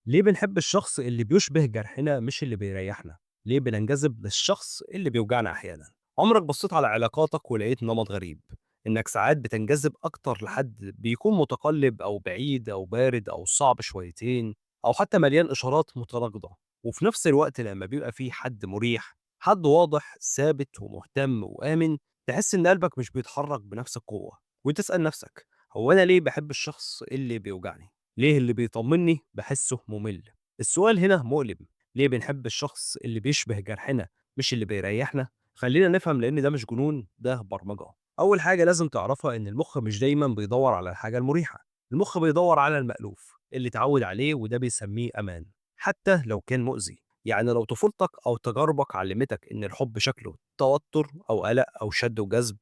ليه بنحب الشخص اللي بيشبه جرحنا مش اللي بيريحنا؟ ليه بننجذب للشخص اللي بيوجعنا أحيانا؟ عمرك بصيت على علاقاتك ولقيت نمط غريب؟ إنك ساعات بتنجذب أكتر لحد بيكون متقلب أو بعيد أو بارد أو صعب شويتين أو حتى مليان إشارات متناقضة، وفي نفس الوقت لما بيبقى فيه حد مريح، حد واضح ثابت ومهتم وآمن، تحس إن قلبك مش بيتحرك بنفس القوة، وتسأل نفسك: هو أنا ليه بحب الشخص اللي بيوجعني؟ ليه اللي بيطمني باحسّه مُمِل؟ السؤال هنا مؤلم. ليه بنحب الشخص اللي بيشبه جرحنا مش اللي بيريحنا؟ خلّينا نفهم، لإن ده مش جنون، ده برمجة. أول حاجة لازم تعرفها إن المُخ مش دايمًا بيدوّر على الحاجة المُريحة، المُخ بيدوّر على المألوف، اللي اتعوّد عليه، وده بيسمّيه أمان، حتى لو كان مؤذي. يعني لو طفولتك أو تجاربك علّمتك إن الحب شكله توتُّر أو قلق أو شَد وجذب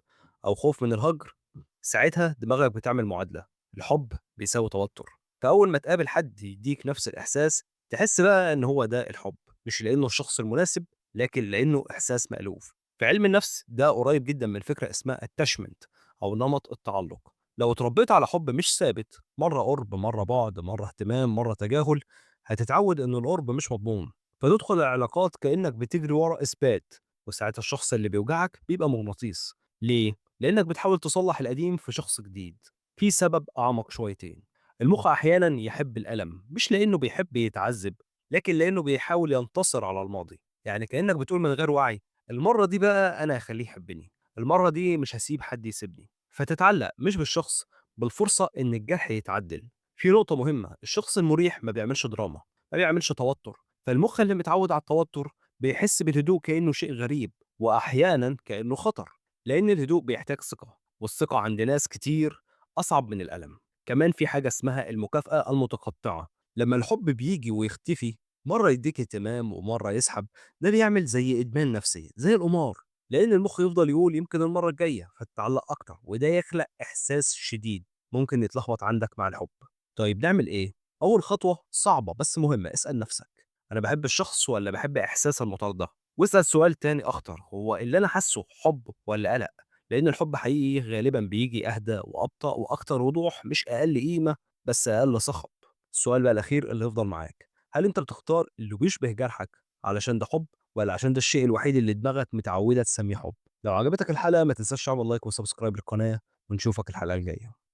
أو خوف من الهجر، ساعتها دماغك بتعمل معادلة: الحب بيساوي توتُّر. فأول ما تقابل حد يدّيك نفس الإحساس، تحس بقى إن هو ده الحب، مش لإنه الشخص المناسب، لكن لإنه إحساس مألوف. في علم النفس ده قريب جدًا من فكرة اسمها attachment أو نمط التعلق. لو اتربيت على حب مش ثابت، مرّة قُرب، مرّة بُعد، مرّة اهتمام، مرّة تجاهل، هتتعود إن القُرب مش مضمون، فتدخل العلاقات كإنك بتجري ورا إثبات، وساعتها الشخص اللي بيوجعك بيبقى مغناطيس. ليه؟ لإنك بتحاول تصلّح القديم في شخص جديد. في سبب أعمق شويتين: المخ أحيانا يحب الألم مش لأنه بيحب يتعذب، لكن لأنه بيحاول ينتصر على الماضي. يعني كأنك بتقول من غير وعي: المرة دي بقى أنا هخليه يحبني، المرة دي مش هسيب حد يسيبني. فتتعلق مش بالشخص، بالفرصة إن الجرح يتعدل. في نقطة مهمة: الشخص المريح ما بيعملش دراما، ما بيعملش توتر، فالمخ اللي متعود على التوتر بيحس بالهدوء كأنه شيء غريب، وأحيانا كأنه خطر، لأن الهدوء بيحتاج ثقة، والثقة عند ناس كتير أصعب من الألم. كمان في حاجة اسمها المكافأة المتقطعة. لما الحب بيجي ويختفي، مرة يديك اهتمام ومرة يسحب، ده بيعمل زي إدمان نفسي، زي القمار، لأن المخ يفضل يقول يمكن المرة الجاية، فتتعلق أكتر، وده يخلق إحساس شديد ممكن يتلخبط عندك مع الحب. طيب نعمل إيه؟ أول خطوة صعبة بس مهمة: اسأل نفسك: أنا بحب الشخص ولا بحب إحساس المطاردة؟ واسأل سؤال تاني أخطر: هو اللي أنا حاسه حب ولا قلق؟ لأن الحب حقيقي غالبا بيجي أهدى وأبطأ وأكتر وضوح، مش أقل قيمة بس أقل صخب. السؤال بقى الأخير اللي يفضل معاك: هل أنت بتختار اللي بيشبه جرحك علشان ده حب، ولا عشان ده الشيء الوحيد اللي دماغك متعودة تسميه حب؟ لو عجبتك الحلقة ما تنساش تعمل لايك وسبسكرايب للقناة، ونشوفك الحلقة الجاية.